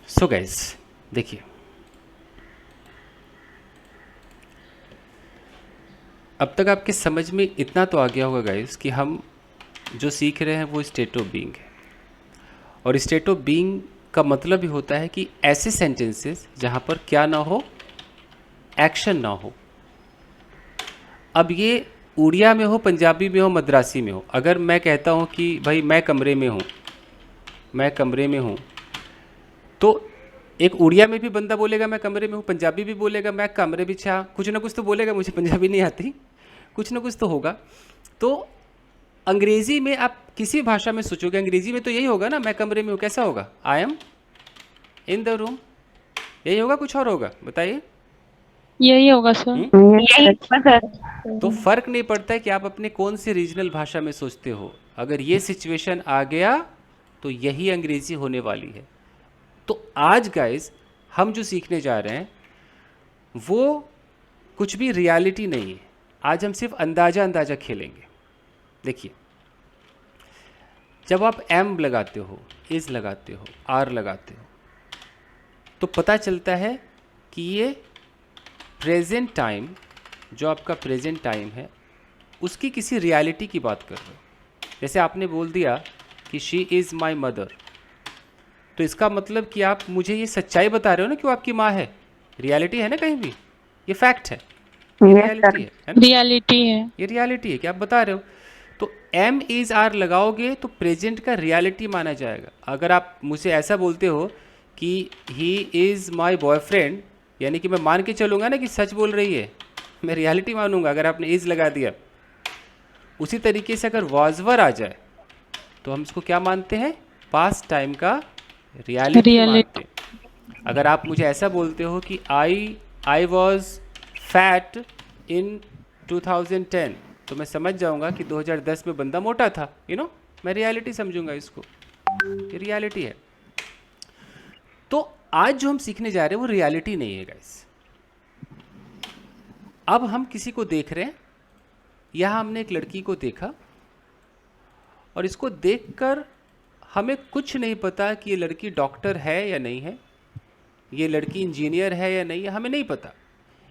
So guys, देखिए, अब तक आपके समझ में इतना तो आ गया होगा गाइस कि हम जो सीख रहे हैं वो स्टेट ऑफ बीइंग है। और स्टेट ऑफ बीइंग का मतलब ही होता है कि ऐसे सेंटेंसेस जहाँ पर क्या ना हो, एक्शन ना हो। अब ये उड़िया में हो, पंजाबी में हो, मद्रासी में हो, अगर मैं कहता हूँ कि भाई मैं कमरे में हूँ, मैं कमरे में हूँ, तो एक उड़िया में भी बंदा बोलेगा मैं कमरे में हूँ, पंजाबी भी बोलेगा मैं कमरे भी छा, कुछ ना कुछ तो बोलेगा। मुझे पंजाबी नहीं आती, कुछ ना कुछ तो होगा। तो अंग्रेजी में आप किसी भाषा में सोचोगे, अंग्रेजी में तो यही होगा ना, मैं कमरे में हूँ, कैसा होगा? I am in the room, यही होगा, कुछ और होगा? बताइए। यही होगा सर। यही होगा सर। तो फर्क नहीं पड़ता है कि आप अपने कौन सी रीजनल भाषा में सोचते हो, अगर ये सिचुएशन आ गया तो यही अंग्रेजी होने वाली है। तो आज गाइस हम जो सीखने जा रहे हैं वो कुछ भी रियलिटी नहीं है। आज हम सिर्फ अंदाजा अंदाजा खेलेंगे। देखिए, जब आप एम लगाते हो, इज लगाते हो, आर लगाते हो, तो पता चलता है कि ये प्रेजेंट टाइम, जो आपका प्रेजेंट टाइम है, उसकी किसी रियलिटी की बात कर रहे हो। जैसे आपने बोल दिया कि शी इज़ माई मदर, तो इसका मतलब कि आप मुझे ये सच्चाई बता रहे हो ना कि वो आपकी माँ है। रियलिटी है ना, कहीं भी ये फैक्ट है, ये यस सर। रियलिटी है ना, रियलिटी है। ये रियलिटी है कि आप बता रहे हो। तो एम इज़ आर लगाओगे तो प्रेजेंट का रियलिटी माना जाएगा। अगर आप मुझे ऐसा बोलते हो कि ही इज़ माई बॉयफ्रेंड, यानी कि मैं मान के चलूँगा ना कि सच बोल रही है, मैं रियलिटी मानूंगा अगर आपने इज़ लगा दिया। उसी तरीके से अगर वाजवर आ जाए तो हम इसको क्या मानते हैं? पास्ट टाइम का रियलिटी मानते रियलिटी। हैं। अगर आप मुझे ऐसा बोलते हो कि आई वॉज फैट इन 2010, तो मैं समझ जाऊंगा कि 2010 में बंदा मोटा था, मैं रियलिटी समझूंगा इसको, ये रियलिटी है। तो आज जो हम सीखने जा रहे हैं वो रियलिटी नहीं है गाइस। अब हम किसी को देख रहे हैं, यहाँ हमने एक लड़की को देखा और इसको देखकर हमें कुछ नहीं पता कि ये लड़की डॉक्टर है या नहीं है, ये लड़की इंजीनियर है या नहीं है, हमें नहीं पता।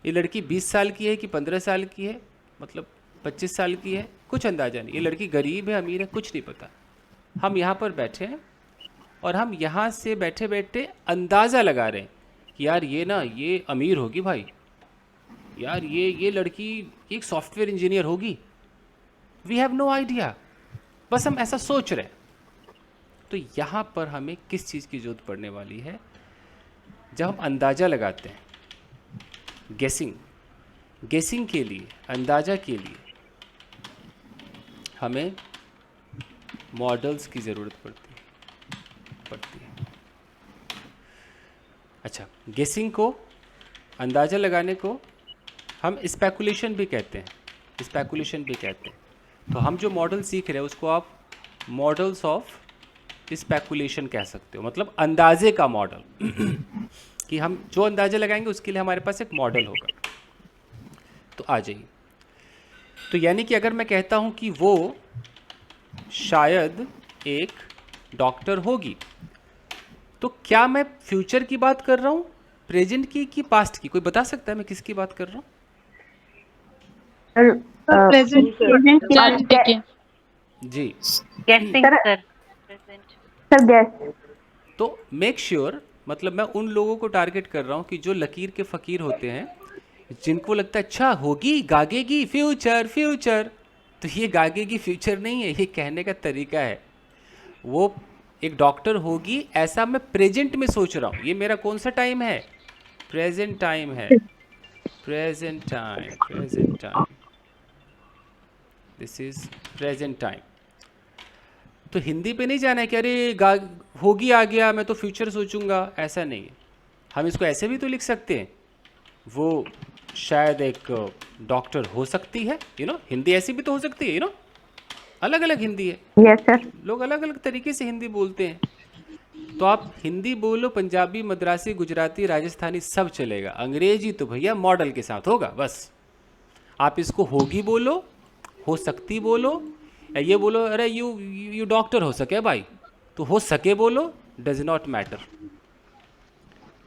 ये लड़की 20 साल की है कि 15 साल की है, मतलब 25 साल की है, कुछ अंदाजा नहीं। ये लड़की गरीब है, अमीर है, कुछ नहीं पता। हम यहाँ पर बैठे हैं और हम यहाँ से बैठे बैठे अंदाज़ा लगा रहे हैं कि यार ये ना, ये अमीर होगी भाई, यार ये लड़की एक सॉफ्टवेयर इंजीनियर होगी। वी हैव नो आइडिया, बस हम ऐसा सोच रहे हैं। तो यहाँ पर हमें किस चीज़ की जरूरत पड़ने वाली है? जब हम अंदाज़ा लगाते हैं, गेसिंग, गेसिंग के लिए, अंदाज़ा के लिए हमें मॉडल्स की ज़रूरत पड़ती है। अच्छा, गेसिंग को, अंदाज़ा लगाने को हम स्पेकुलेशन भी कहते हैं, स्पेकुलेशन भी कहते हैं। तो हम जो मॉडल सीख रहे हैं उसको आप मॉडल्स ऑफ स्पेकुलेशन कह सकते हो, मतलब अंदाजे का मॉडल कि हम जो अंदाज़ा लगाएंगे उसके लिए हमारे पास एक मॉडल होगा। तो आ जाइए। तो यानी कि अगर मैं कहता हूँ कि वो शायद एक डॉक्टर होगी, तो क्या मैं फ्यूचर की बात कर रहा हूँ, प्रेजेंट की कि पास्ट की? कोई बता सकता है मैं किसकी बात कर रहा हूँ? सर प्रेजेंट प्रेजेंट की बात रियलिटी के। जी। गेसिंग sir. Sir. Present. Sir gas. तो मेक श्योर, मतलब मैं उन लोगों को टारगेट कर रहा हूँ कि जो लकीर के फ़कीर होते हैं, जिनको लगता है अच्छा होगी, गागेगी, फ्यूचर फ्यूचर। तो ये गागेगी फ्यूचर नहीं है, ये कहने का तरीका है। वो एक डॉक्टर होगी ऐसा मैं प्रेजेंट में सोच रहा हूँ। ये मेरा कौन सा टाइम है? प्रेजेंट टाइम है, present time, present time, this is present time. तो हिंदी पे नहीं जाना है कि अरे होगी आ गया मैं तो फ्यूचर सोचूंगा, ऐसा नहीं है। हम इसको ऐसे भी तो लिख सकते हैं, वो शायद एक डॉक्टर हो सकती है, हिंदी ऐसी भी तो हो सकती है, अलग अलग हिंदी है, यस सर। लोग अलग अलग तरीके से हिंदी बोलते हैं। तो आप हिंदी बोलो, पंजाबी, मद्रासी, गुजराती, राजस्थानी सब चलेगा। अंग्रेजी तो भैया मॉडल के साथ होगा बस। आप इसको होगी बोलो, हो सकती बोलो, या ये बोलो अरे यू डॉक्टर हो सके भाई, तो हो सके बोलो, डज नॉट मैटर।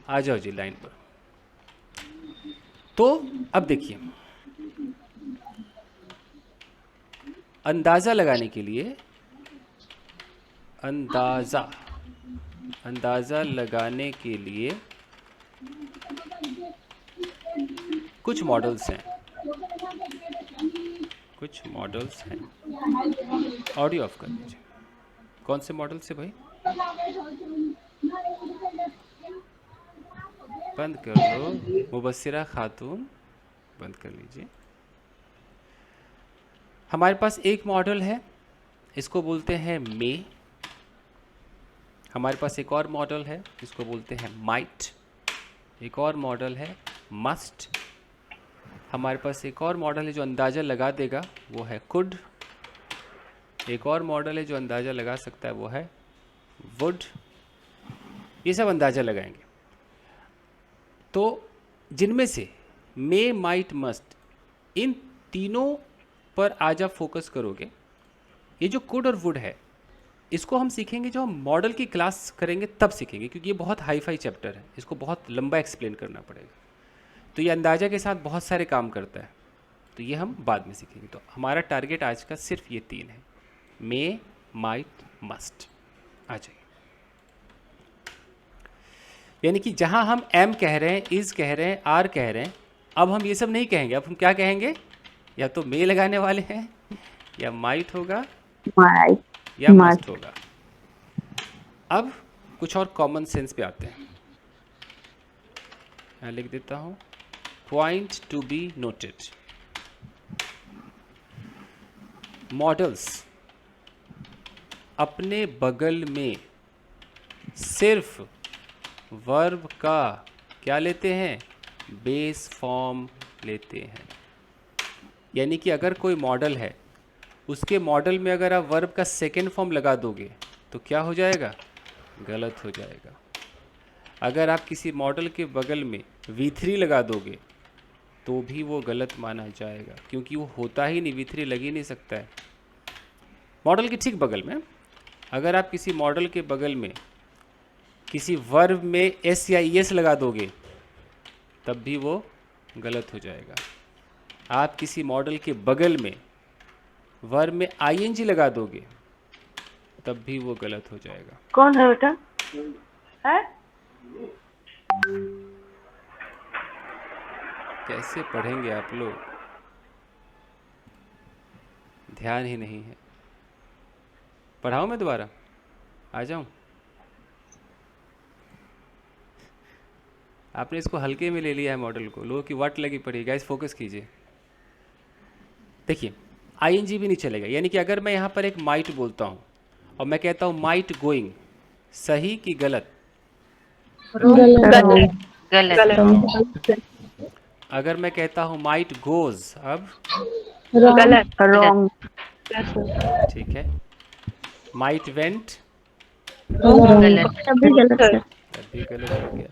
आ जाओ जी लाइन पर। तो अब देखिए, अंदाज़ा लगाने के लिए, अंदाज़ा लगाने के लिए कुछ मॉडल्स हैं, कुछ मॉडल्स हैं। ऑडियो ऑफ कर दीजिए। कौन से मॉडल से भाई? बंद कर लो मुबस्सिरा खातून, बंद कर लीजिए। हमारे पास एक मॉडल है, इसको बोलते हैं मे। हमारे पास एक और मॉडल है, इसको बोलते हैं माइट। एक और मॉडल है मस्ट। हमारे पास एक और मॉडल है जो अंदाज़ा लगा देगा, वो है कुड। एक और मॉडल है जो अंदाज़ा लगा सकता है, वो है वुड। ये सब अंदाज़ा लगाएंगे। तो जिनमें से मे, माइट, मस्ट, इन तीनों पर आज आप फोकस करोगे। ये जो कुड और वुड है, इसको हम सीखेंगे जब हम मॉडल की क्लास करेंगे तब सीखेंगे, क्योंकि ये बहुत हाई फाई चैप्टर है, इसको बहुत लंबा एक्सप्लेन करना पड़ेगा। तो ये अंदाज़ा के साथ बहुत सारे काम करता है, तो ये हम बाद में सीखेंगे। तो हमारा टारगेट आज का सिर्फ ये 3 है, मे, माइट, मस्ट। आ जाइए। यानी कि जहाँ हम एम कह रहे हैं, इज़ कह रहे हैं, आर कह रहे हैं, अब हम ये सब नहीं कहेंगे। अब हम क्या कहेंगे? या तो मे लगाने वाले हैं, या माइट होगा, माइट, या मस्ट। मस्ट होगा। अब कुछ और कॉमन सेंस पे आते हैं। यहाँ लिख देता हूँ, point to be noted. Models अपने बगल में सिर्फ वर्ब का क्या लेते हैं? बेस फॉर्म लेते हैं। यानी कि अगर कोई मॉडल है, उसके मॉडल में अगर आप वर्ब का सेकेंड फॉर्म लगा दोगे तो क्या हो जाएगा? गलत हो जाएगा। अगर आप किसी मॉडल के बगल में V3 लगा दोगे तो भी वो गलत माना जाएगा, क्योंकि वो होता ही नहीं, V3 लग ही नहीं सकता है। मॉडल के ठीक बगल में अगर आप किसी मॉडल के बगल में किसी वर्ब में S या ES लगा दोगे तब भी वो गलत हो जाएगा। आप किसी मॉडल के बगल में वर्ब में ING लगा दोगे तब भी वो गलत हो जाएगा। कौन है बेटा? है? कैसे पढ़ेंगे आप लोग? ध्यान ही नहीं है। पढ़ाऊँ मैं दोबारा? आ जाऊँ? आपने इसको हल्के में ले लिया है मॉडल को, लोगों की वाट लगी पड़ी। गाइस फोकस कीजिए। देखिए, ING भी नहीं चलेगा। यानी कि अगर मैं यहाँ पर एक माइट बोलता हूँ और मैं कहता हूँ माइट गोइंग, सही कि गलत? गलत। अगर मैं कहता हूँ माइट गोज, अब गलत, रॉन्ग। ठीक है। माइट वेंट, गलत। सभी गलत सर। तब भी गलत हो गया।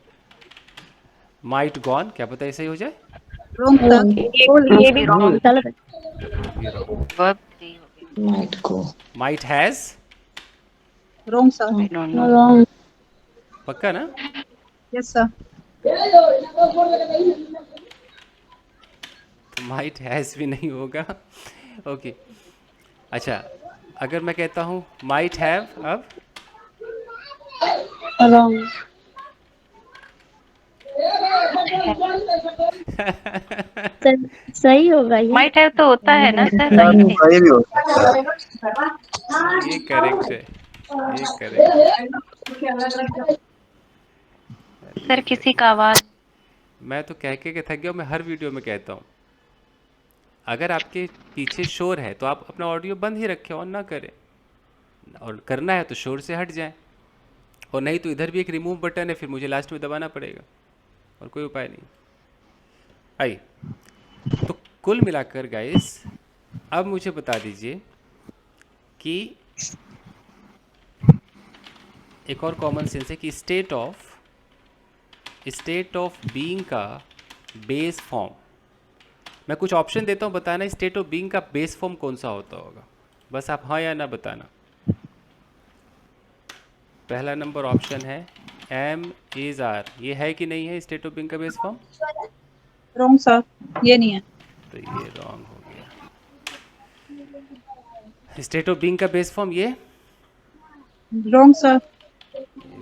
माइट गॉन, क्या पता ऐसा ही हो जाए? ये भी रॉन्ग, गलत है। वर्ब 3 हो गया। Might has, Wrong, sir. No. पक्का ना? Yes, sir. तो माइट हैज भी नहीं होगा। ओके, अच्छा, अगर मैं कहता हूँ माइट हैव, अब सही होगा ये। माइट हैव तो होता है ना सर? सही भी हो सकता है। ये करेक्ट है, ये करेक्ट। सर किसी का आवाज। मैं तो कह के थक गया हूँ, मैं हर वीडियो में कहता हूँ, अगर आपके पीछे शोर है तो आप अपना ऑडियो बंद ही रखें, ऑन ना करें, और करना है तो शोर से हट जाएं, और नहीं तो इधर भी एक रिमूव बटन है, फिर मुझे लास्ट में दबाना पड़ेगा, और कोई उपाय नहीं। आइए, तो कुल मिलाकर गाइस, अब मुझे बता दीजिए कि एक और कॉमन सेंस है कि स्टेट ऑफ बीइंग का बेस फॉर्म, मैं कुछ ऑप्शन देता हूँ, बताना स्टेट ऑफ बीइंग का बेस फॉर्म कौन सा होता होगा, बस आप हाँ या ना बताना। पहला नंबर ऑप्शन है एम इज आर, ये है कि नहीं है स्टेट ऑफ बीइंग का बेस फॉर्म? रॉन्ग सर, ये नहीं है। तो ये रॉन्ग हो गया। स्टेट ऑफ बीइंग का बेस फॉर्म ये रॉन्ग सर।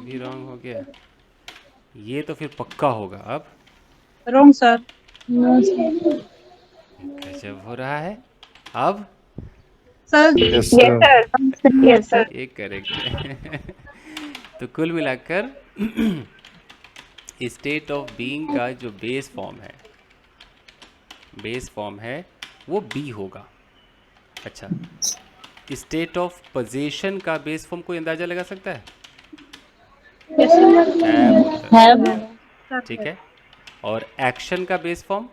भी रॉन्ग हो गया। ये तो फिर पक्का होगा अब। Wrong sir. गजब हो रहा है। अब sir yes sir. Yes sir. ये करेक्ट है। तो कुल मिलाकर स्टेट ऑफ बीइंग का जो बेस फॉर्म है वो बी होगा। अच्छा, स्टेट ऑफ पोजीशन का बेस फॉर्म कोई अंदाजा लगा सकता है? Have होता है। ठीक है। और एक्शन का बेस फॉर्म?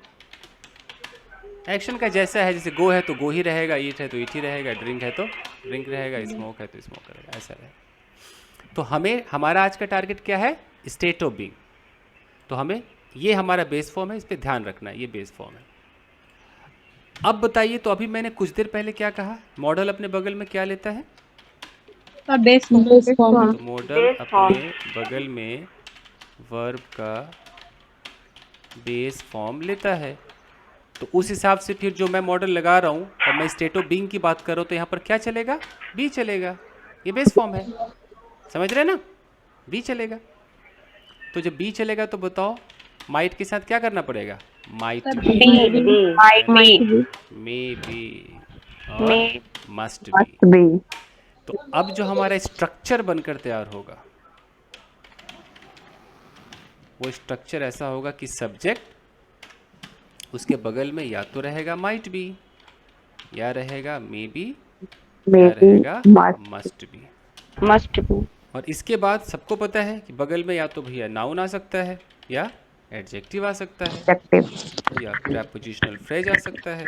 एक्शन का जैसा है, जैसे गो है तो गो ही रहेगा, ईट है तो ईट ही रहेगा, ड्रिंक है तो ड्रिंक रहेगा, स्मोक है तो स्मोक रहेगा, ऐसा रहेगा। तो हमें हमारा आज का टारगेट क्या है? State of being. तो हमें ये हमारा बेस फॉर्म है, इस पर ध्यान रखना है, ये बेस फॉर्म है। अब बताइए, तो अभी मैंने कुछ देर पहले क्या कहा? मॉडल अपने बगल में क्या लेता है? Sir base form. तो मॉडल अपने बगल में वर्ब का बेस फॉर्म लेता है। तो उस हिसाब से फिर जो मैं मॉडल लगा रहा हूँ और मैं स्टेट ऑफ बीइंग की बात कर रहा हूँ, तो यहाँ पर क्या चलेगा? बी चलेगा। ये बेस फॉर्म है, समझ रहे हैं ना? बी चलेगा। तो जब बी चलेगा तो बताओ माइट के साथ क्या करना पड़ेगा? माइट बी, मे बी और मस्ट बी। तो अब जो हमारा स्ट्रक्चर बनकर तैयार होगा वो स्ट्रक्चर ऐसा होगा कि सब्जेक्ट उसके बगल में या तो रहेगा माइट बी, या रहेगा मे बी, या रहेगा मस्ट बी। और इसके बाद सबको पता है कि बगल में या तो भैया नाउन आ सकता है, या एडजेक्टिव आ सकता है, या प्रेपोजिशनल फ्रेज आ सकता है,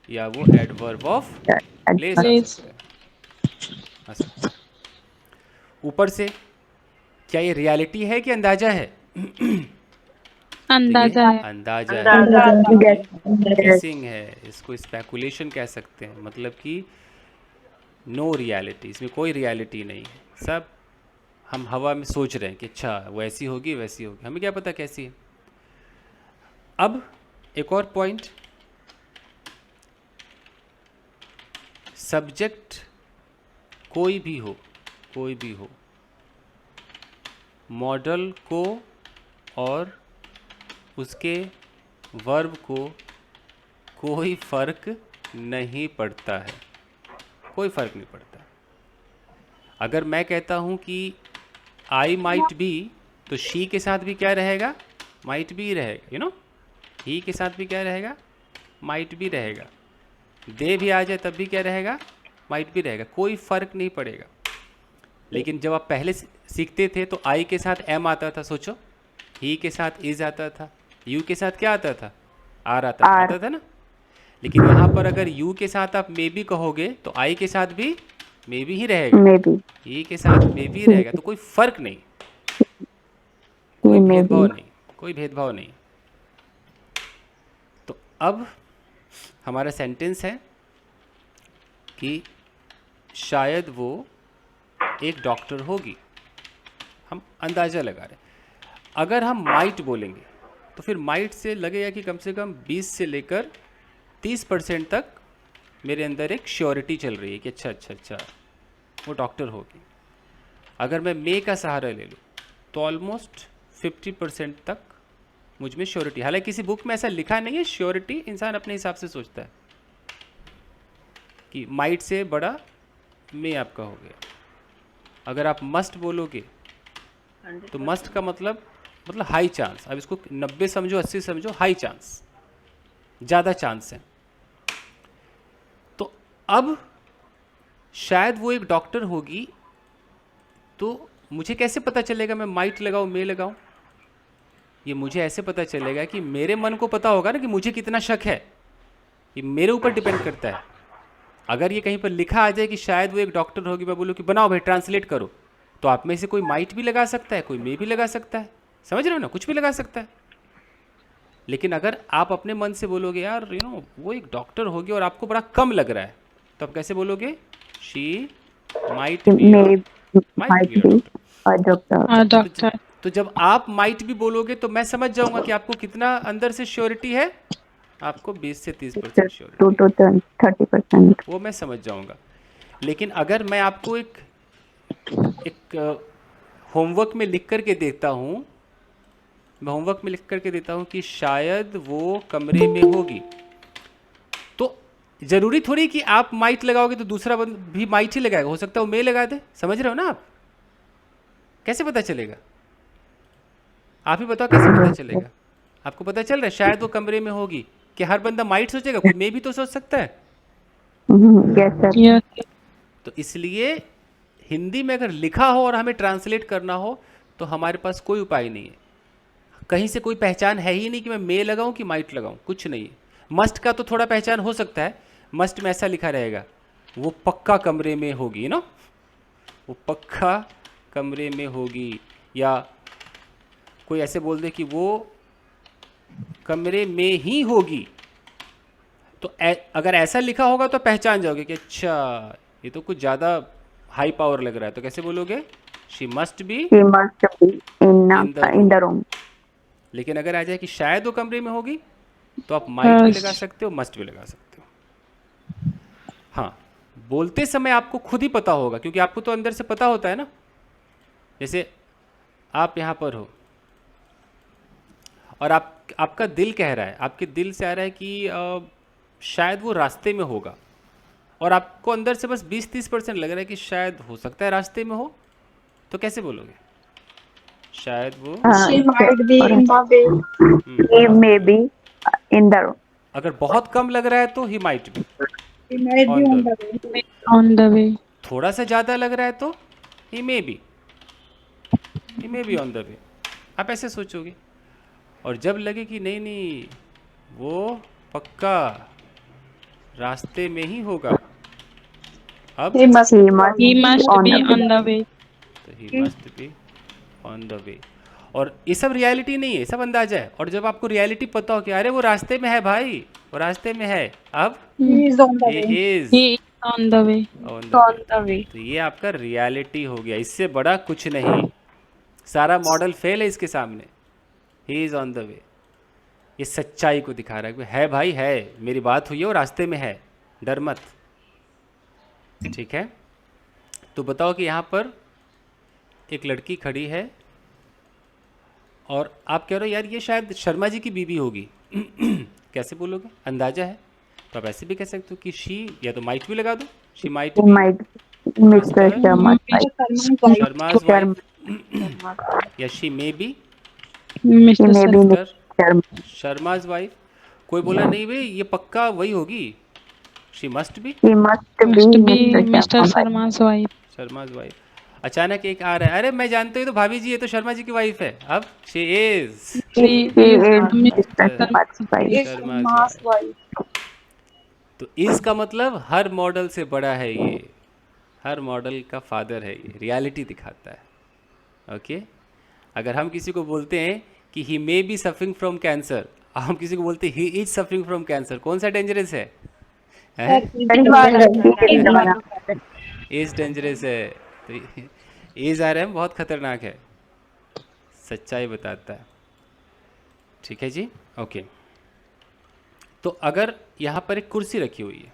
या वो एडवर्ब ऑफ प्लेस आ सकता है। ऊपर से क्या ये रियलिटी है कि अंदाजा है? अंदाजा है। अंदाजा है, गेसिंग है, इसको स्पेकुलेशन कह सकते हैं। मतलब कि नो रियलिटी, इसमें कोई रियलिटी नहीं है, सब हम हवा में सोच रहे हैं कि अच्छा वैसी होगी वैसी होगी, हमें क्या पता कैसी है। अब एक और पॉइंट, सब्जेक्ट कोई भी हो, मॉडल को और उसके वर्ब को कोई फर्क नहीं पड़ता है, कोई फर्क नहीं पड़ता। अगर मैं कहता हूं कि आई माइट बी, तो शी के साथ भी क्या रहेगा? माइट बी रहेगा, यू नो। ही के साथ भी क्या रहेगा? माइट बी रहेगा। दे भी आ जाए तब भी क्या रहेगा? माइट बी रहेगा, कोई फर्क नहीं पड़ेगा। लेकिन जब आप पहले सीखते थे तो आई के साथ एम आता था, सोचो, ही के साथ इज आता था, यू के साथ क्या आता था? आर आता था ना। लेकिन यहाँ पर अगर यू के साथ आप मे बी कहोगे तो आई के साथ भी मे बी ही रहेगा, ही के साथ मे बी रहेगा। तो कोई फर्क नहीं, कोई भेदभाव नहीं। तो अब हमारा सेंटेंस है कि शायद वो एक डॉक्टर होगी, हम अंदाज़ा लगा रहे हैं। अगर हम माइट बोलेंगे तो फिर माइट से लगेगा कि कम से कम 20 से लेकर 30% तक मेरे अंदर एक श्योरिटी चल रही है कि अच्छा वो डॉक्टर होगी। अगर मैं मे का सहारा ले लूँ तो ऑलमोस्ट 50% तक मुझ में श्योरिटी। हालांकि किसी बुक में ऐसा लिखा नहीं है, श्योरिटी इंसान अपने हिसाब से सोचता है कि माइट से बड़ा मे आपका हो गया। अगर आप मस्ट बोलोगे तो मस्ट का मतलब हाई चांस। अब इसको 90 समझो, 80 समझो, हाई चांस, ज़्यादा चांस है। तो अब शायद वो एक डॉक्टर होगी, तो मुझे कैसे पता चलेगा मैं माइट लगाऊं मे लगाऊं? ये मुझे ऐसे पता चलेगा कि मेरे मन को पता होगा ना कि मुझे कितना शक है, ये मेरे ऊपर डिपेंड करता है। अगर ये कहीं पर लिखा आ जाए कि शायद वो एक डॉक्टर होगी, मैं बोलूँ कि बनाओ भाई ट्रांसलेट करो, तो आप में से कोई माइट भी लगा सकता है, कोई मे भी लगा सकता है, समझ रहे हो ना, कुछ भी लगा सकता है। लेकिन अगर आप अपने मन से बोलोगे यार वो एक डॉक्टर होगी और आपको बड़ा कम लग रहा है, तो आप कैसे बोलोगे? She might be doctor. Doctor. तो जब आप माइट भी बोलोगे तो मैं समझ जाऊंगा कि आपको कितना अंदर से श्योरिटी है, आपको 20 से 30% श्योरिटी, 2 to 30%. वो मैं समझ जाऊंगा। लेकिन अगर मैं आपको एक होमवर्क में लिख करके देता हूँ, मैं होमवर्क में लिख करके देता हूँ कि शायद वो कमरे में होगी, तो ज़रूरी थोड़ी कि आप माइट लगाओगे तो दूसरा भी माइट ही लगाएगा, हो सकता है वो मे लगा दे। समझ रहे हो ना आप? कैसे पता चलेगा? आप ही बताओ कैसे पता चलेगा? आपको पता चल रहा है शायद वो कमरे में होगी, कि हर बंदा माइट सोचेगा? कोई मे भी तो सोच सकता है। Yes, sir. यस तो इसलिए हिंदी में अगर लिखा हो और हमें ट्रांसलेट करना हो तो हमारे पास कोई उपाय नहीं है, कहीं से कोई पहचान है ही नहीं कि मैं मे लगाऊं कि माइट लगाऊं, कुछ नहीं है। मस्ट का तो थोड़ा पहचान हो सकता है, मस्ट में ऐसा लिखा रहेगा वो पक्का कमरे में होगी ना, वो पक्का कमरे में होगी, या कोई ऐसे बोल दे कि वो कमरे में ही होगी, तो अगर ऐसा लिखा होगा तो पहचान जाओगे कि अच्छा ये तो कुछ ज़्यादा हाई पावर लग रहा है, तो कैसे बोलोगे? She must B She must be in the room. लेकिन अगर आ जाए कि शायद वो कमरे में होगी तो आप माइट भी लगा सकते हो, मस्ट भी लगा सकते हो। हाँ, बोलते समय आपको खुद ही पता होगा, क्योंकि आपको तो अंदर से पता होता है ना। जैसे आप यहाँ पर हो और आपका दिल कह रहा है, आपके दिल से आ रहा है कि शायद वो रास्ते में होगा, और आपको अंदर से बस 20-30% लग रहा है कि शायद हो सकता है रास्ते में हो, तो कैसे बोलोगे? शायद वो She might be in the way. He may be in the room. अगर बहुत कम लग रहा है तो he might be He might be On on the the way. On the way. थोड़ा सा ज़्यादा लग रहा है तो he may be on the way, आप ऐसे सोचोगे। और जब लगे कि नहीं नहीं वो पक्का रास्ते में ही होगा, अब He must he be must on be the on the way. तो he must be on the way. और ये सब रियलिटी नहीं है, सब अंदाजा है। और जब आपको रियलिटी पता हो कि अरे वो रास्ते में है भाई, वो रास्ते में है, अब He is on the he way. is he is on the way. on the way। तो ये आपका रियलिटी हो गया, इससे बड़ा कुछ नहीं। सारा मॉडल फेल है इसके सामने। ही इज ऑन द वे, ये सच्चाई को दिखा रहा है कि है भाई है, मेरी बात हुई है, वो रास्ते में है, डर मत। ठीक है, तो बताओ कि यहाँ पर एक लड़की खड़ी है और आप कह रहे हो यार ये शायद शर्मा जी की बीवी होगी। कैसे बोलोगे? अंदाजा है, तो आप ऐसे भी कह सकते हो कि शी, या तो माइट भी लगा दो, she might He might Mr. Sharma. Sharma's wife, या she may be He mister may be mister Mr. Sharma. Sharma's wife. कोई बोला नहीं भाई ये पक्का वही होगी, she must be He must must be be mister Mr. Sharma. Sharma's wife. Sharma's wife. अचानक एक आ रहा है, अरे मैं जानती हूँ तो भाभी जी, ये तो शर्मा जी की वाइफ है। अब she is He is Mr. Mister Sharma's wife. Sharma's wife. तो इज का मतलब हर मॉडल से बड़ा है ये, हर मॉडल का फादर है ये, रियलिटी दिखाता है। ओके, अगर हम किसी को बोलते हैं कि he may be suffering from cancer, हम किसी को बोलते हैं he is suffering from cancer, कौन सा डेंजरस है? एज डेंजरस है, तो एज आ रहा है बहुत खतरनाक है, सच्चाई बताता है। ठीक है जी, ओके। तो अगर यहाँ पर एक कुर्सी रखी हुई है,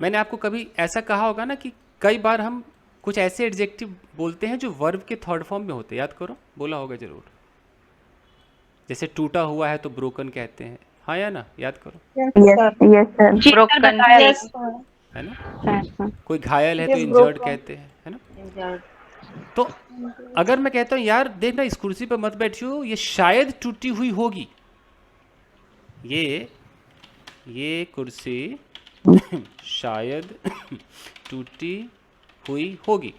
मैंने आपको कभी ऐसा कहा होगा ना कि कई बार हम कुछ ऐसे एडजेक्टिव बोलते हैं जो वर्ब के थर्ड फॉर्म में होते हैं, याद करो, बोला होगा जरूर। जैसे टूटा हुआ है तो ब्रोकन कहते हैं, हाँ या ना, याद करो, Yes, sir. ब्रोकन है ना। कोई घायल है तो इंजर्ड कहते हैं, है ना। तो अगर मैं कहता हूँ यार देखना इस कुर्सी पर मत बैठियो, ये शायद टूटी हुई होगी, ये कुर्सी शायद टूटी हुई होगी,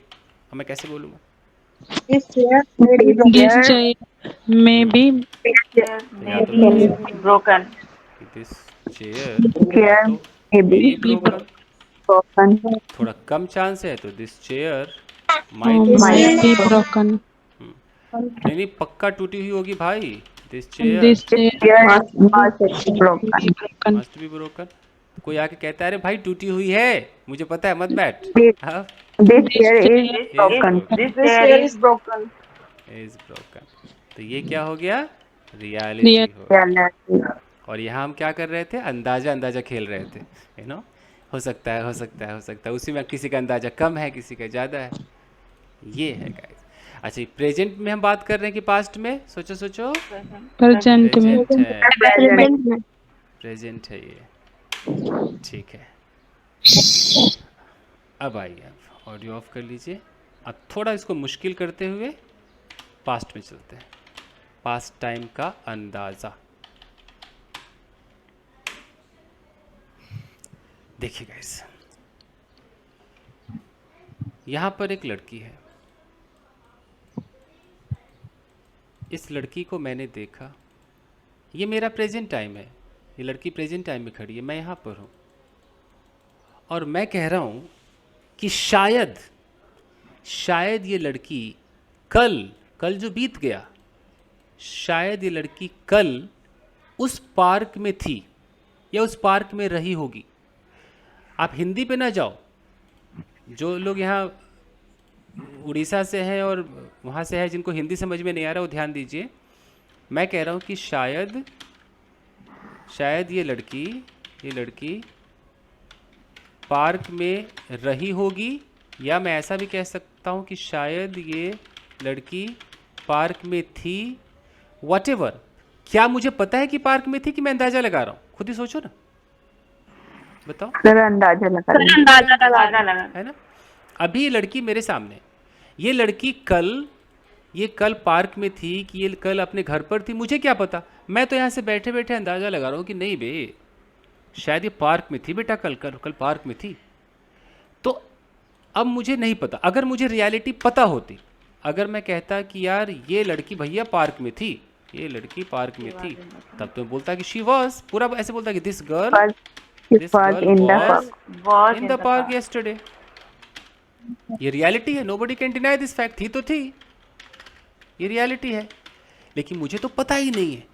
अब मैं कैसे बोलूँगा? This chair this chair may be broken this chair Chair may be broken, broken. थोड़ा कम चांस है तो this chair might might be broken. नहीं पक्का टूटी हुई होगी भाई, this chair this chair Chair must be broken. Broken. Must be broken. कोई आके कहता है अरे भाई टूटी हुई है, मुझे पता है, मत बैठ। हाँ, This chair is broken. This chair is broken. Is broken. तो ये क्या हो गया? Reality Real. हो गया। Reality. और यहाँ हम क्या कर रहे थे? अंदाजा अंदाजा खेल रहे थे, यू नो, हो सकता है, हो सकता है, हो सकता है। उसी में किसी का अंदाजा कम है, किसी का ज़्यादा है। ये है गाइस। अच्छा, प्रेजेंट में हम बात कर रहे हैं कि पास्ट में? सोचो सोचो। Present में। प्रेजेंट है, प्रेजेंट है ये, ठीक है। अब आइए, अब ऑडियो ऑफ कर लीजिए। अब थोड़ा इसको मुश्किल करते हुए पास्ट में चलते हैं। पास्ट टाइम का अंदाज़ा। देखिए गाइस, यहाँ पर एक लड़की है। इस लड़की को मैंने देखा। ये मेरा प्रेजेंट टाइम है, ये लड़की प्रेजेंट टाइम में खड़ी है, मैं यहाँ पर हूँ। और मैं कह रहा हूँ कि शायद ये लड़की कल जो बीत गया, शायद ये लड़की कल उस पार्क में थी या उस पार्क में रही होगी। आप हिंदी पे ना जाओ। जो लोग यहाँ उड़ीसा से हैं और वहाँ से हैं, जिनको हिंदी समझ में नहीं आ रहा, वो ध्यान दीजिए। मैं कह रहा हूँ कि शायद ये लड़की पार्क में रही होगी, या मैं ऐसा भी कह सकता हूँ कि शायद ये लड़की पार्क में थी। व्हाटएवर, क्या मुझे पता है कि पार्क में थी कि मैं अंदाजा लगा रहा हूँ? खुद ही सोचो ना, बताओ। सर अंदाजा लगा रही हूँ। है ना? अभी ये लड़की मेरे सामने, ये लड़की कल पार्क में थी कि ये कल अपने घर पर थी, मुझे क्या पता? मैं तो यहाँ से बैठे बैठे अंदाजा लगा रहा हूँ कि नहीं बे, शायद ये पार्क में थी बेटा, कल पार्क में थी। तो अब मुझे नहीं पता। अगर मुझे रियलिटी पता होती, अगर मैं कहता कि यार ये लड़की भैया पार्क में थी, ये लड़की पार्क में थी, तब तो बोलता कि शी वॉज, पूरा ऐसे बोलता कि this girl in the park yesterday. ये रियलिटी है, nobody can deny this fact। थी तो थी, ये रियलिटी है। लेकिन मुझे तो पता ही नहीं है।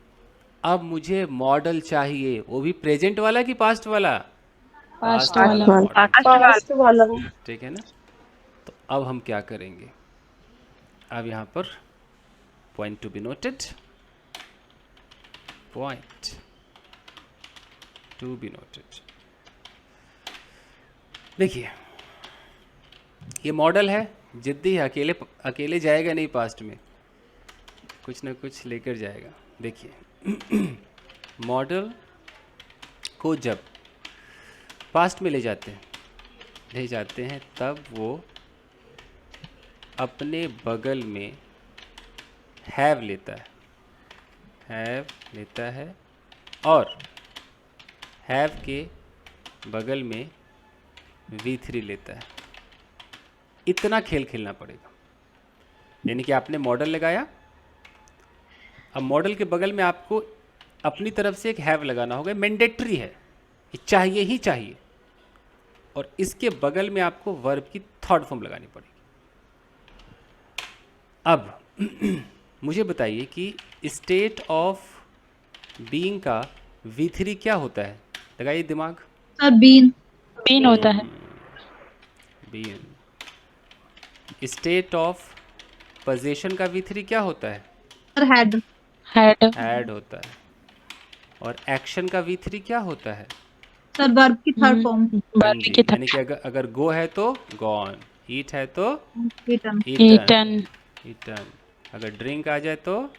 अब मुझे मॉडल चाहिए, वो भी प्रेजेंट वाला कि पास्ट वाला? Past वाला। ठीक है ना? तो अब हम क्या करेंगे? अब यहाँ पर point to be noted, point to be noted. देखिए, ये मॉडल है, जिद्दी है, अकेले जाएगा नहीं पास्ट में, कुछ ना कुछ लेकर जाएगा। देखिए, मॉडल को जब पास्ट में ले जाते हैं तब वो अपने बगल में हैव लेता है और हैव के बगल में V3 लेता है। इतना खेल खेलना पड़ेगा। यानी कि आपने मॉडल लगाया, अब मॉडल के बगल में आपको अपनी तरफ से एक हैव लगाना होगा, मैंडेटरी है, ये चाहिए ही चाहिए। और इसके बगल में आपको वर्ब की थर्ड फॉर्म लगानी पड़ेगी। अब मुझे बताइए कि स्टेट ऑफ बीइंग का V3 क्या होता है? लगाइए दिमाग। सर बीन होता है। बीन। स्टेट ऑफ पोजीशन का V3 क्या होता है? सर हैड हैड होता है। और एक्शन का V3 क्या होता है? सर वर्ब की थर्ड फॉर्म यानी कि अगर गो है तो गॉन, ईट है तो Eaten, ईटन, अगर ड्रिंक आ जाए तो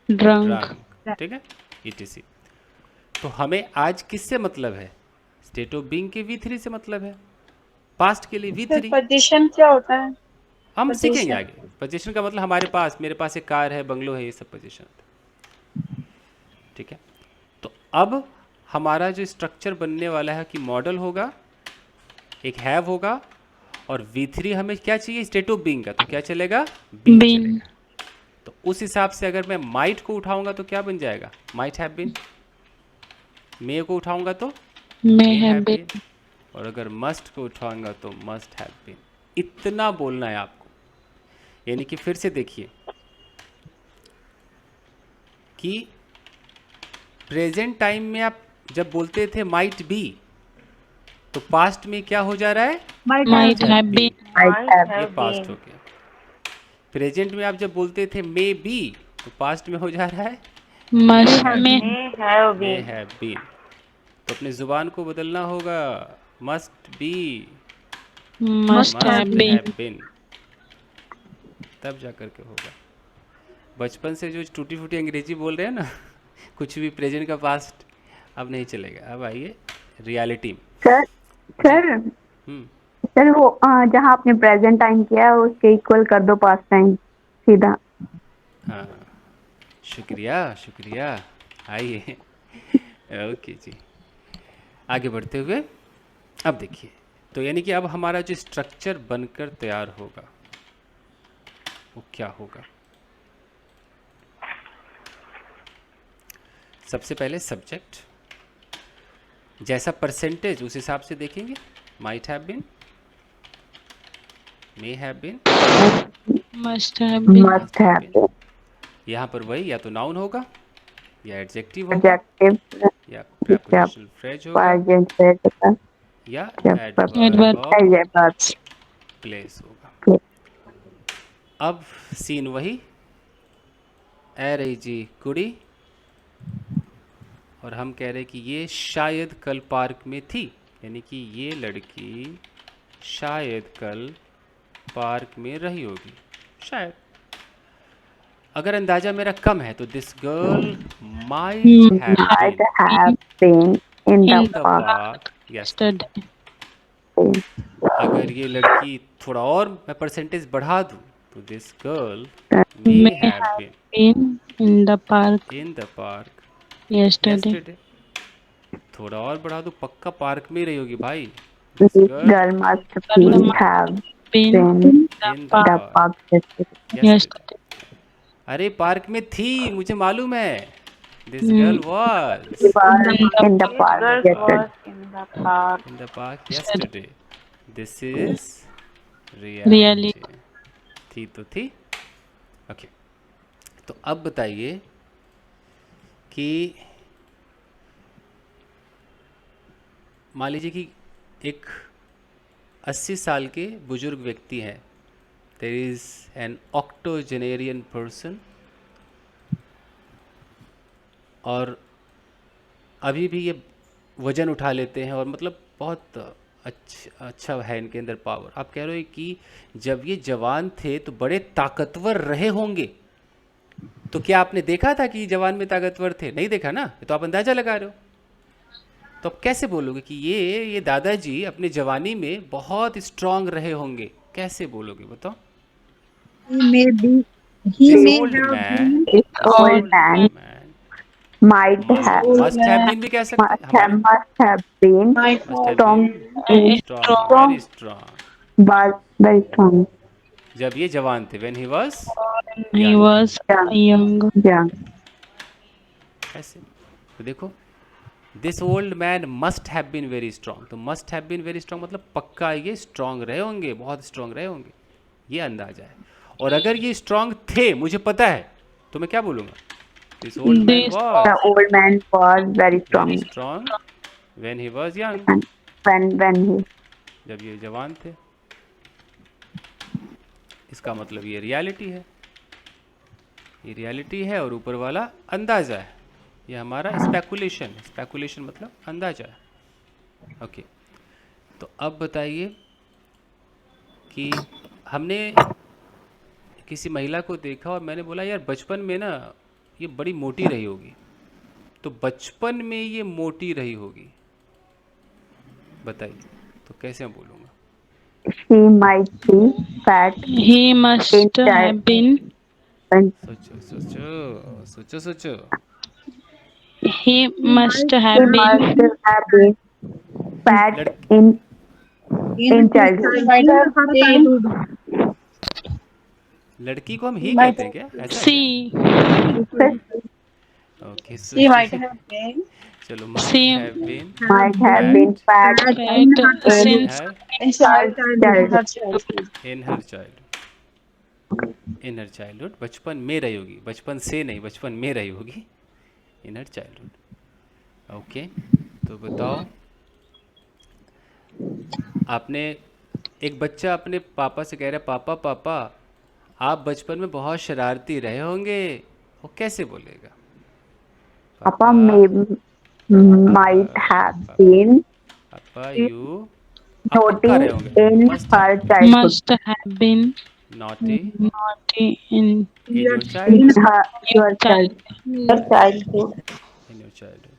drunk, ठीक है, ETC। तो हमें आज किससे मतलब है? स्टेट ऑफ बीइंग के V3 से मतलब है। पास्ट के लिए V3। पोजीशन क्या होता है? हम सीखेंगे आगे। पोजीशन का मतलब हमारे पास, मेरे पास एक कार है, बंगलो है, ये सब पोजीशन होता है। ठीक है, तो अब हमारा जो स्ट्रक्चर बनने वाला है कि मॉडल होगा, एक हैव होगा, और V3 हमें क्या चाहिए? स्टेट ऑफ बीइंग का। तो क्या चलेगा? बीइंग चलेगा। तो उस हिसाब से अगर मैं माइट को उठाऊंगा तो क्या बन जाएगा? Might have been. मे को उठाऊंगा तो may have been, और अगर मस्ट को उठाऊंगा तो मस्ट हैव बीन। इतना बोलना है आपको। यानी कि फिर से देखिए कि प्रेजेंट टाइम में आप जब बोलते थे माइट बी, तो पास्ट में क्या हो जा रहा है? might have been, might have ये पास्ट हो गया। प्रेजेंट में आप जब बोलते थे मे बी, तो पास्ट में हो जा रहा है मस्ट have में may have been। तो अपनी जुबान को बदलना होगा, must be, must must have been have been, तब जा करके होगा। बचपन से जो टूटी फूटी अंग्रेजी बोल रहे हैं ना कुछ भी प्रेजेंट का पास्ट अब नहीं चलेगा। अब आइए रियलिटी में। सर सर हम्म, सर वो जहाँ आपने प्रेजेंट टाइम किया है उसके इक्वल कर दो पास्ट टाइम सीधा। हाँ, शुक्रिया शुक्रिया। आइए ओके जी, आगे बढ़ते हुए अब देखिए, तो यानी कि अब हमारा जो स्ट्रक्चर बनकर तैयार होगा वो क्या होगा। सबसे पहले सब्जेक्ट, जैसा परसेंटेज उस हिसाब से देखेंगे। Might have been, may have been, must have been must have been, यहाँ पर वही या तो नाउन होगा या एडजेक्टिव होगा एडजेक्टिव या प्रेपोजिशनल फ्रेज होगा प्रेजेंट फ्रेज होता या है, एडवर्ब ऑफ एडवर्ब प्लेस होगा। अब सीन वही, ए रही जी कुड़ी, और हम कह रहे कि ये शायद कल पार्क में थी, यानी कि ये लड़की शायद कल पार्क में रही होगी, शायद। अगर अंदाजा मेरा कम है तो this girl might have might have been in the in the park park yesterday अगर ये लड़की थोड़ा और मैं परसेंटेज बढ़ा दूं तो this girl may may have have been been in the park in the park yesterday yesterday। थोड़ा और बढ़ा दूं, पक्का पार्क में ही रही होगी भाई। This this girl girl must be have been been in in the the the park yesterday। yesterday अरे पार्क में थी, मुझे मालूम है। This girl was Was in the park yesterday। In the park yesterday। This is Reality। Reality. थी तो थी। Okay, तो अब बताइए कि मान लीजिए कि एक 80 साल के बुजुर्ग व्यक्ति हैं। There is an octogenarian person, और अभी भी ये वजन उठा लेते हैं और मतलब बहुत अच्छा है इनके अंदर पावर। आप कह रहे हो कि जब ये जवान थे तो बड़े ताकतवर रहे होंगे, तो क्या आपने देखा था कि जवान में ताकतवर थे? नहीं देखा ना, तो आप अंदाजा लगा रहे हो। तो आप कैसे बोलोगे कि ये दादाजी अपने जवानी में बहुत स्ट्रांग रहे होंगे? कैसे बोलोगे बताओ? He this may old have man, This old man might have must have been भी कह सकते हैं हमारे। must have been must have strong, been strong, very strong, was very strong, जब ये जवान थे, when he was he young. was young young। ऐसे तो देखो, this old man must have been very strong, तो must have been very strong मतलब पक्का ये स्ट्रांग रहे होंगे, बहुत स्ट्रांग रहे होंगे, ये अंदाजा है। और अगर ये स्ट्रांग थे, मुझे पता है, तो मैं क्या बोलूँगा? This old man This The was old man was very very strong strong when he was young, when he जब ये जवान थे। इसका मतलब ये रियलिटी है, ये रियलिटी है और ऊपर वाला अंदाज़ा है। ये हमारा स्पेकुलेशन, स्पेकुलेशन मतलब अंदाजा है। ओके, तो अब बताइए कि हमने किसी महिला को देखा और मैंने बोला यार बचपन में ना ये बड़ी मोटी रही होगी, तो बचपन में ये मोटी रही होगी, बताइए तो कैसे मैं बोलूँगा? she might be fat he must in child have been when सोचो सोचो सोचो सोचो। he must he have been must have been fat लड़की in childhood। लड़की को हम ही कहते हैं क्या? ऐसा है she क्या? ओके, चलो must she have been might have been fat fat in since her childhood। In her childhood, बचपन में रही होगी, बचपन से नहीं, बचपन में रही होगी, इन हर चाइल्डहुड। ओके, तो बताओ, आपने एक बच्चा अपने पापा से कह रहा है, पापा पापा आप बचपन में बहुत शरारती रहे होंगे, वो कैसे बोलेगा? Papa पापा may पापा might have पापा been पापा यू आप पक्का naughty रहे होंगे, in must her have childhood. Must have been naughty naughty in in your In child your child. childhood. In your childhood.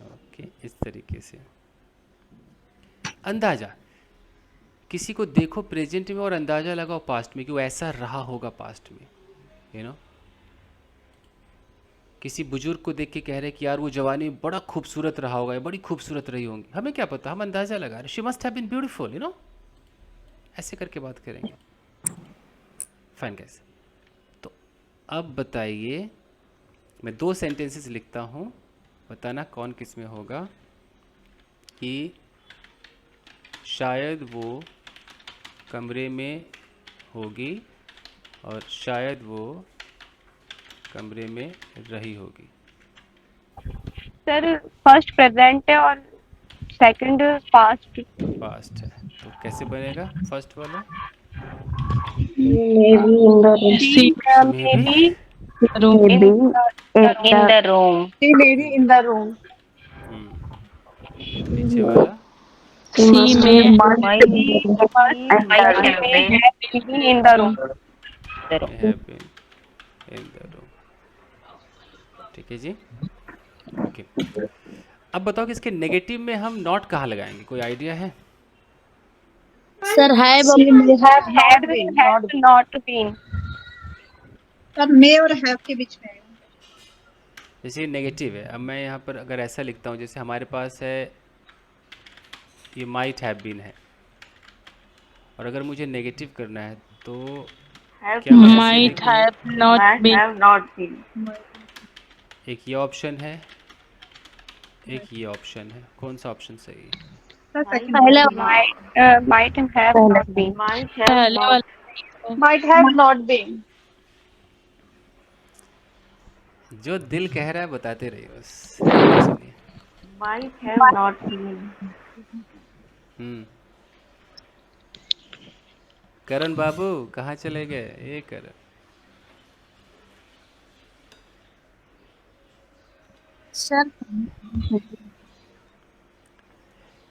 Okay, इस तरीके से अंदाजा, किसी को देखो प्रेजेंट में और अंदाजा लगाओ पास्ट में कि वो ऐसा रहा होगा पास्ट में, यू नो। किसी बुजुर्ग को देख के कह रहे कि यार वो जवानी में बड़ा खूबसूरत रहा होगा, या बड़ी खूबसूरत रही होंगी, हमें क्या पता, हम अंदाजा लगा रहे, she must have been beautiful, you know, ऐसे करके बात करेंगे। फाइन कैसे? तो अब बताइए, मैं 2 सेंटेंसेस लिखता हूँ, बताना कौन किस में होगा। कि शायद वो कमरे में होगी और शायद वो कमरे में रही होगी। सर फर्स्ट प्रेजेंट है और सेकंड पास्ट। पास्ट है, तो कैसे बनेगा फर्स्ट वाला? See maybe room. Maybe In the room. See lady in the room. नीचे वाला She may must Might be might have been in the room. the may have been in the room। ठीक है जी, okay. अब बताओ कि इसके negative में हम नॉट कहाँ लगाएंगे, कोई आइडिया है? सर है नॉट बीन। अब मे और हैव के बीच में है। जैसे ये नेगेटिव है, अब मैं यहाँ पर अगर ऐसा लिखता हूँ, जैसे हमारे पास है ये माइट हैव बीन है, और अगर मुझे नेगेटिव करना है तो क्या मैं ऐसे might लिखूँ? have not been. एक ये ऑप्शन है, एक ये ऑप्शन है, कौन सा ऑप्शन सही है? सर सेकंड पहला माइट हैव नॉट बीन। पहले वाला माइट हैव नॉट बीन। जो दिल कह रहा है बताते रहिए बस। चलिए, माइट हैव नॉट बीन। करण बाबू कहाँ चले गए? ये करण, सर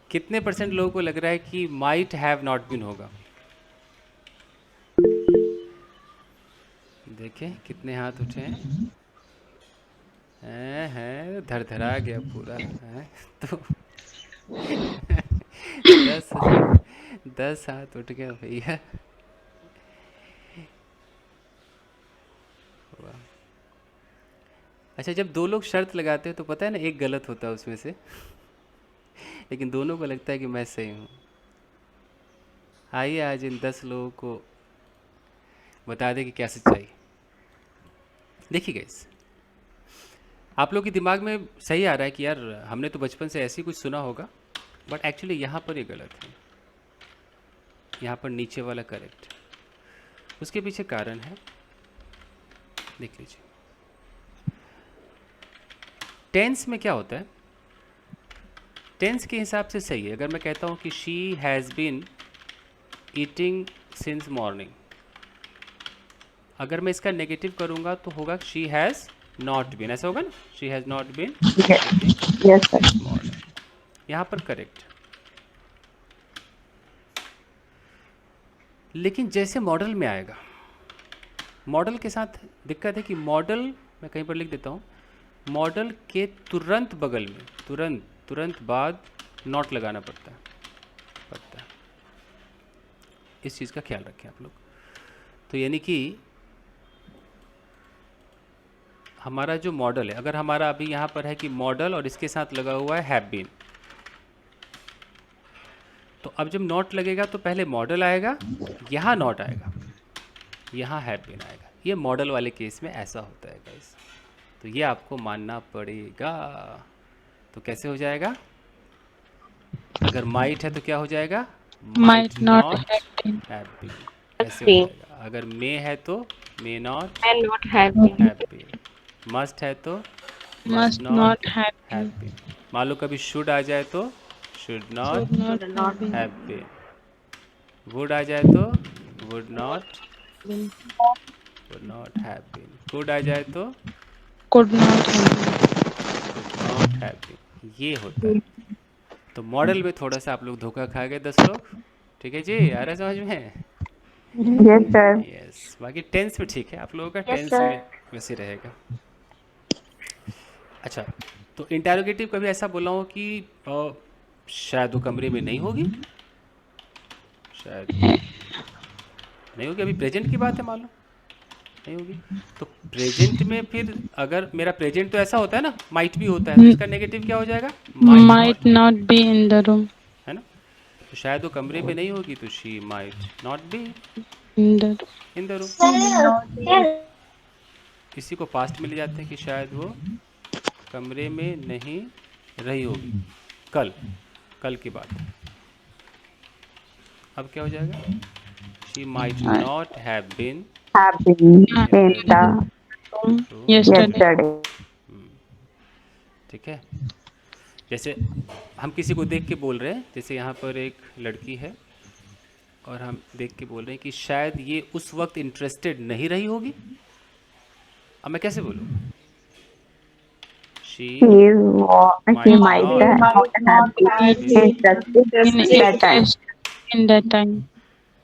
कितने परसेंट लोगों को लग रहा है कि माइट हैव नॉट बीन होगा? देखें कितने हाथ उठे हैं। हैं धड़धड़ा गया पूरा हैं तो 10 हाथ उठ गया भैया। वाह। अच्छा, जब 2 लोग शर्त लगाते हैं तो पता है ना, एक गलत होता है उसमें से, लेकिन दोनों को लगता है कि मैं सही हूँ। आइए आज इन 10 लोगों को बता दें कि क्या सच्चाई। देखिए गाइस, आप लोग के दिमाग में सही आ रहा है कि यार हमने तो बचपन से ऐसे ही कुछ सुना होगा, बट एक्चुअली यहाँ पर ये गलत है, यहाँ पर नीचे वाला करेक्ट। उसके पीछे कारण है, देख लीजिए। टेंस में क्या होता है, टेंस के हिसाब से सही है। अगर मैं कहता हूँ कि she has been eating since morning, अगर मैं इसका नेगेटिव करूँगा तो होगा शी हैज़ नॉट बीन, ऐसा होगा ना, she has not been eating Yes, sir. Since morning. यहाँ पर करेक्ट। लेकिन जैसे मॉडल में आएगा, मॉडल के साथ दिक्कत है कि मॉडल, मैं कहीं पर लिख देता हूँ, मॉडल के तुरंत बगल में तुरंत बाद नॉट लगाना पड़ता है। इस चीज़ का ख्याल रखें आप लोग। तो यानी कि हमारा जो मॉडल है, अगर हमारा अभी यहाँ पर है कि मॉडल और इसके साथ लगा हुआ है हैव बीन, तो अब जब नॉट लगेगा तो पहले मॉडल आएगा, यहाँ नॉट आएगा, यहाँ हैव बीन आएगा। ये मॉडल वाले केस में ऐसा होता है गाइस, तो ये आपको मानना पड़ेगा। तो कैसे हो जाएगा? अगर माइट है तो क्या हो जाएगा? might not have been. Have been. ऐसे हो जाएगा। अगर मे है तो may not not have been. Have been. Must है तो Must not have have been. Been. मान लो कभी शुड आ जाए तो should not Should not have been. Have been. Would आ जाए तो would not have been. Could आ जाए तो could not have could not have been. ये होता है। तो मॉडल में थोड़ा सा आप लोग धोखा खा गए 10 लोग। ठीक है जी, आ रहा है समझ में? Yes sir. यस, बाकी टेंस में ठीक है, आप लोगों का Yes, टेंस sir. में वैसे रहेगा। अच्छा, तो इंटेरोगेटिव कभी ऐसा बोला हो कि शायद वो कमरे में नहीं होगी, शायद नहीं होगी। अभी प्रेजेंट की बात है, मान लो नहीं होगी, तो प्रेजेंट में फिर अगर मेरा प्रेजेंट तो ऐसा होता है ना, माइट भी होता है, तो इसका नेगेटिव क्या हो जाएगा? might not be in the room है ना? तो शायद वो कमरे में नहीं होगी, तो she might not be in the in the room. किसी को पास्ट में ले जाते हैं कि शायद वो कमरे में नहीं रही होगी, कल, कल की बात। अब क्या हो जाएगा? She might not have been have been in the room yesterday yesterday. ठीक है। जैसे हम किसी को देख के बोल रहे हैं, जैसे यहाँ पर एक लड़की है और हम देख के बोल रहे हैं कि शायद ये उस वक्त इंटरेस्टेड नहीं रही होगी। अब मैं कैसे बोलूँ? She She might not have been interested in that time. in that time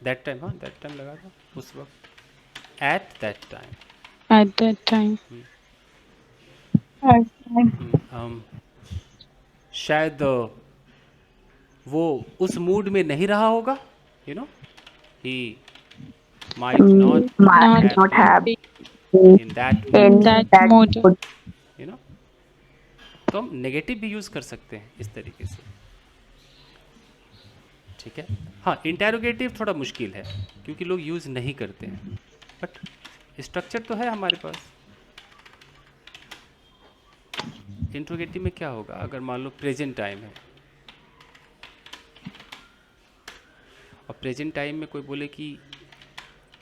that time, हाँ दैट टाइम लगा दो, उस वक्त, at that time. at that time शायद वो उस मूड में नहीं रहा होगा, you know, he might not Might not have in that, in that that mood. mood. You know. तो हम नेगेटिव भी यूज़ कर सकते हैं इस तरीके से। ठीक है। हाँ, इंटेरोगेटिव थोड़ा मुश्किल है क्योंकि लोग यूज़ नहीं करते हैं, बट स्ट्रक्चर तो है हमारे पास। इंट्रोगेटिव में क्या होगा? अगर मान लो प्रेजेंट टाइम है और प्रेजेंट टाइम में कोई बोले कि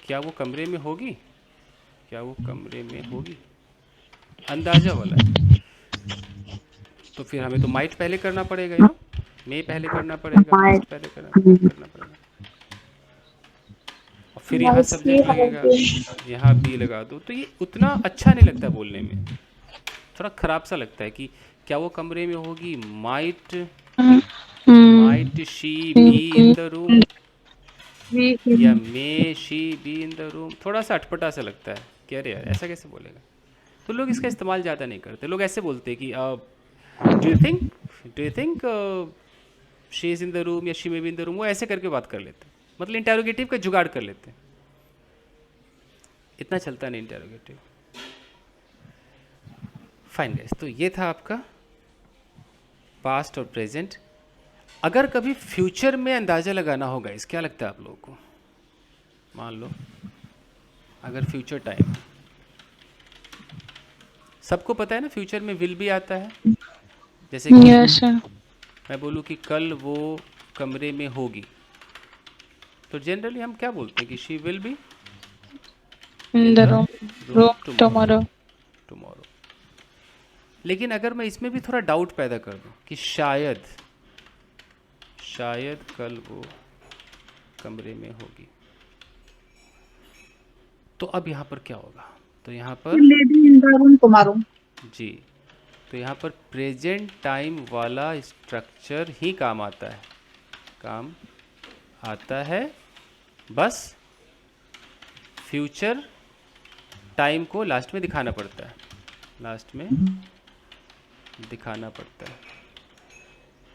क्या वो कमरे में होगी, क्या वो कमरे में होगी, अंदाजा वाला है, तो फिर हमें तो माइट पहले करना पड़ेगा, यू नो, मे पहले करना पड़ेगा, मस्ट पहले करना पड़ेगा, और फिर यहाँ सब्जेक्ट लगेगा, यहाँ बी लगा दो। तो ये उतना अच्छा नहीं लगता बोलने में, थोड़ा खराब सा लगता है कि क्या वो कमरे में होगी, might might she be in the room, या may she be in the room. थोड़ा सा अटपटा सा लगता है कि अरे यार ऐसा कैसे बोलेगा। तो लोग इसका इस्तेमाल ज़्यादा नहीं करते। लोग ऐसे बोलते हैं कि do you think she is in the room या she may be in the room. वो ऐसे करके बात कर लेते हैं, मतलब इंटेरोगेटिव का जुगाड़ कर लेते हैं। इतना चलता नहीं इंटेरोगेटिव। फाइन गाइस, तो ये था आपका पास्ट और प्रेजेंट। अगर कभी फ्यूचर में अंदाज़ा लगाना होगा, इस क्या लगता है आप लोगों को? मान लो अगर फ्यूचर टाइम, सबको पता है ना फ्यूचर में विल भी आता है। जैसे कि yes sir मैं बोलूँ कि कल वो कमरे में होगी, तो जनरली हम क्या बोलते हैं कि she will be in the room tomorrow tomorrow. लेकिन अगर मैं इसमें भी थोड़ा डाउट पैदा कर दूं कि शायद कल वो कमरे में होगी, तो अब यहाँ पर क्या होगा? तो यहाँ पर Maybe in the room tomorrow. जी, तो यहाँ पर प्रेजेंट टाइम वाला स्ट्रक्चर ही काम आता है, बस फ्यूचर टाइम को लास्ट में दिखाना पड़ता है,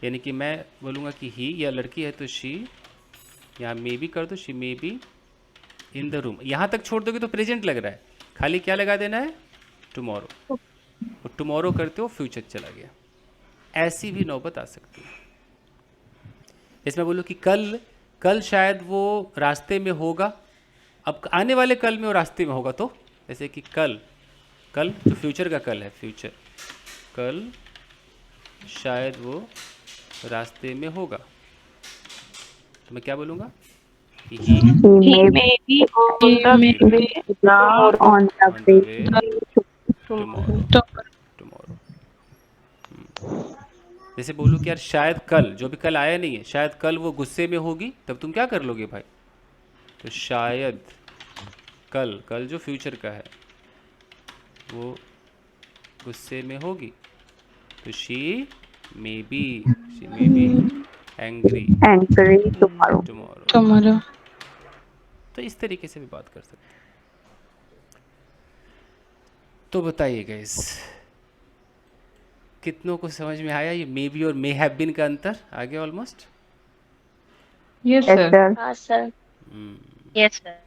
यानी कि मैं बोलूँगा कि ही, या लड़की है तो शी, यहाँ मे बी कर दो, she may be in the room. यहाँ तक छोड़ दोगे तो प्रेजेंट लग रहा है, खाली क्या लगा देना है? टुमारो। और टुमारो करते हो फ्यूचर चला गया। ऐसी भी नौबत आ सकती है। इसमें बोलो कि कल शायद वो रास्ते में होगा, अब आने वाले कल में वो रास्ते में होगा, तो जैसे कि कल जो फ्यूचर का कल है, फ्यूचर कल शायद वो रास्ते में होगा, तो मैं क्या बोलूँगा? He He may be he may be on the on the way way tomorrow tomorrow। जैसे बोलूँ कि यार शायद कल, जो भी कल आया नहीं है, शायद कल वो गुस्से में होगी, तब तुम क्या कर लोगे भाई? तो शायद कल, कल जो फ्यूचर का है वो गुस्से में होगी, तो she may be angry Angry tomorrow. Tomorrow. tomorrow. तो इस तरीके से भी बात कर सकते हैं। तो बताइए गाइस, कितनों को समझ में आया ये मे बी और मे हैव बीन का अंतर? आ गया almost? Yes, Yes, sir. sir. हाँ सर Yes, sir.